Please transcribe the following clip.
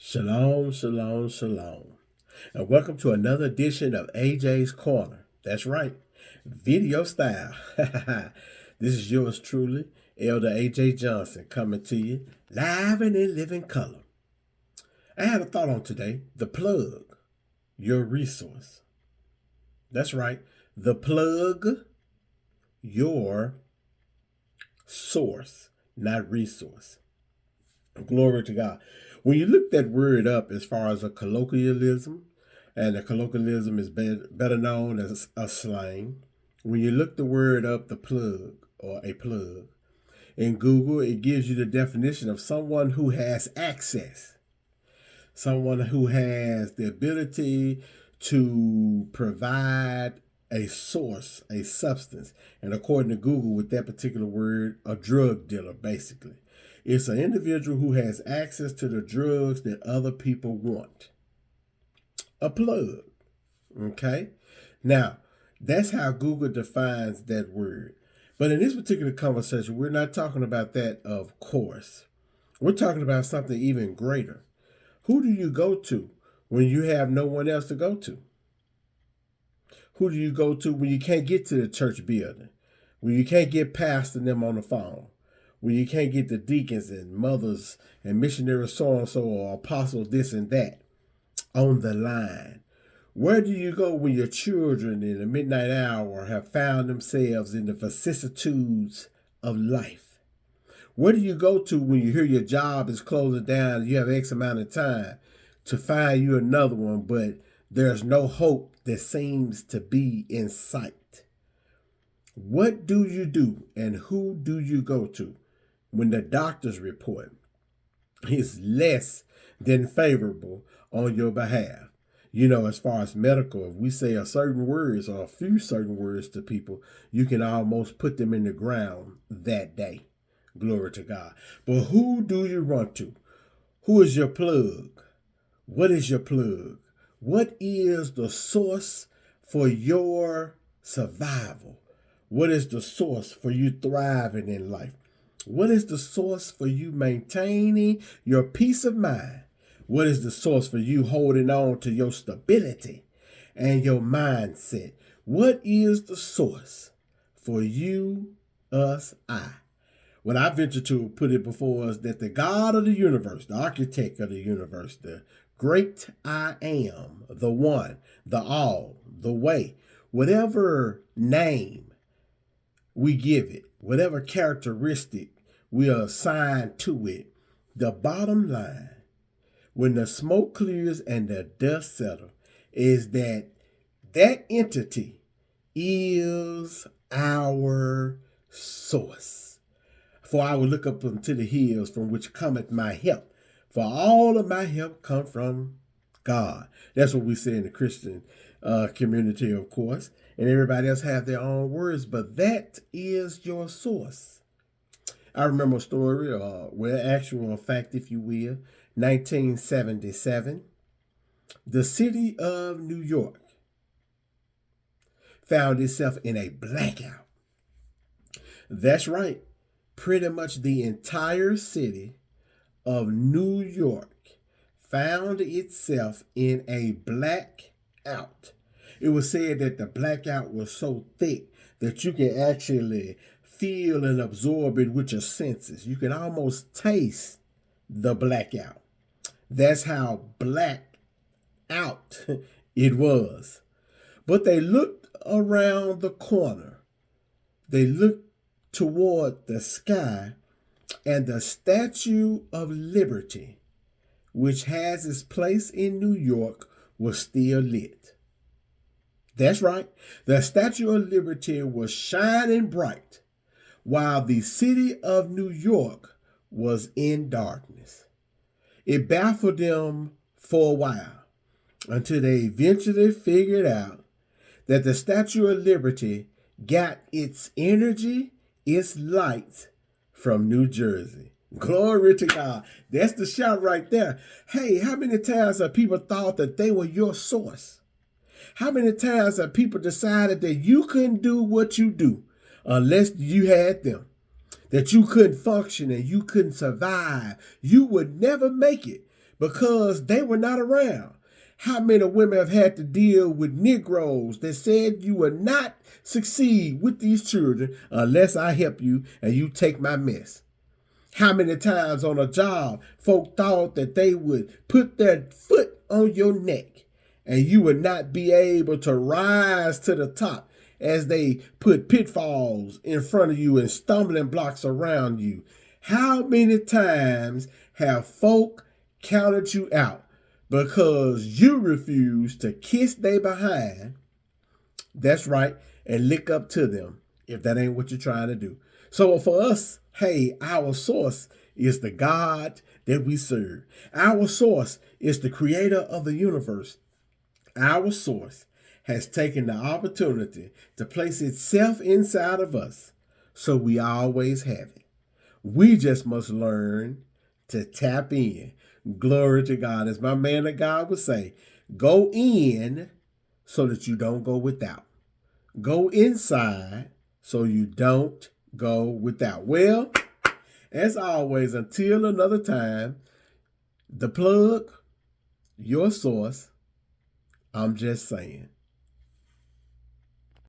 Shalom, shalom, shalom. And welcome to another edition of AJ's Corner. That's right, video style. This is yours truly, Elder AJ Johnson, coming to you live and in living color. I had a thought on today: the plug, your resource. That's right, the plug, your source, not resource. Glory to God. When you look that word up as far as a colloquialism, and a colloquialism is better known as a slang. When you look the word up, the plug or a plug, in Google, it gives you the definition of someone who has access, someone who has the ability to provide a source, a substance. And according to Google, with that particular word, a drug dealer, basically. It's an individual who has access to the drugs that other people want. A plug. Okay? Now, that's how Google defines that word. But in this particular conversation, we're not talking about that, of course. We're talking about something even greater. Who do you go to when you have no one else to go to? Who do you go to when you can't get to the church building? When you can't get past them on the phone? When you can't get the deacons and mothers and missionaries so-and-so or apostles this and that on the line? Where do you go when your children in the midnight hour have found themselves in the vicissitudes of life? Where do you go to when you hear your job is closing down and you have X amount of time to find you another one, but there's no hope that seems to be in sight? What do you do and who do you go to when the doctor's report is less than favorable on your behalf? You know, as far as medical, if we say a certain words or a few certain words to people, you can almost put them in the ground that day. Glory to God. But who do you run to? Who is your plug? What is your plug? What is the source for your survival? What is the source for you thriving in life? What is the source for you maintaining your peace of mind? What is the source for you holding on to your stability and your mindset? What is the source for you, us, I? What I venture to put it before us that the God of the universe, the architect of the universe, the great I am, the one, the all, the way, whatever name we give it, whatever characteristic we assign to it, the bottom line, when the smoke clears and the dust settles, is that that entity is our source. For I will look up unto the hills from which cometh my help. For all of my help come from God. That's what we say in the Christian community, of course. And everybody else have their own words, but that is your source. I remember a story, actual fact, if you will, 1977. The city of New York found itself in a blackout. That's right. Pretty much the entire city of New York found itself in a blackout. It was said that the blackout was so thick that you can actually feel and absorb it with your senses. You can almost taste the blackout. That's how black out it was. But they looked around the corner. They looked toward the sky, and the Statue of Liberty, which has its place in New York, was still lit. That's right. The Statue of Liberty was shining bright while the city of New York was in darkness. It baffled them for a while until they eventually figured out that the Statue of Liberty got its energy, its light from New Jersey. Glory to God. That's the shout right there. Hey, how many times have people thought that they were your source? How many times have people decided that you couldn't do what you do unless you had them? That you couldn't function and you couldn't survive. You would never make it because they were not around. How many women have had to deal with Negroes that said you will not succeed with these children unless I help you and you take my mess? How many times on a job folk thought that they would put their foot on your neck and you would not be able to rise to the top as they put pitfalls in front of you and stumbling blocks around you? How many times have folk counted you out because you refuse to kiss they behind? That's right, and lick up to them if that ain't what you're trying to do. So for us, hey, our source is the God that we serve. Our source is the creator of the universe. Our source has taken the opportunity to place itself inside of us, so we always have it. We just must learn to tap in. Glory to God. As my man of God would say, go in so that you don't go without. Go inside so you don't go without. Well, as always, until another time, the plug, your source, I'm just saying.